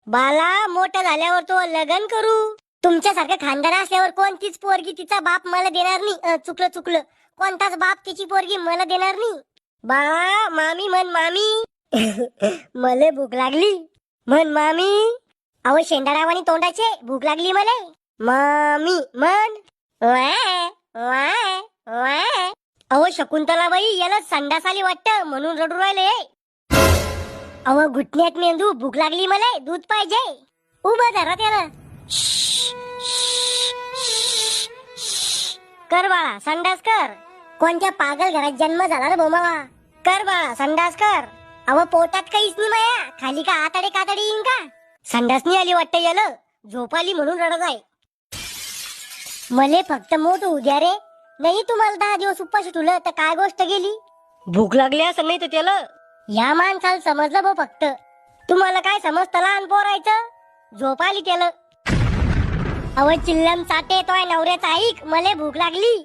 बाला मोठा झाल्यावर तो लग्न करू. तुमच्यासारखं खानदार असल्यावर कोणतीच पोरगी तिचा बाप मला देणार नाही. चुकलं कोणताच बाप तिची पोरगी मला देणार नाही. बाळा मामी म्हण मामी. मले भूक लागली म्हण मामी. अहो शेंडाळावानी तोंडाचे भूक लागली मले. मामी म्हण. Y Y Y. अहो शकुंतलाबाई याला संडास आली वाटतं म्हणून रडू राहिले. अहो घुटण्यात मेंदू भूक लागली मला दूध पाहिजे. उभा धरा त्याला. कर बाळा संडास कर. कोणत्या पागल घरात जन्म झाला रे बोमावा. कर बाळा संडास कर. अहो पोटात काहीच नाही माया. खाली का आताडे कातडी येईन का. संडास नाही आली वाटतं याला. झोप आली म्हणून रडत आहे. मले फक्त मोठ होऊ द्या रे. नाही तुम्हाला 10 दिवस उपाशी ठेवलं तर काय गोष्ट गेली. भूक लागली असं नाही तर त्याला. या माणसाला समजलं भाऊ फक्त. तुम्हाला काय समजतं लहान पोरायचं. झोप आली त्याला. अव चिल्लम चाटे तोय नवऱ्याचा ऐक मले भूक लागली.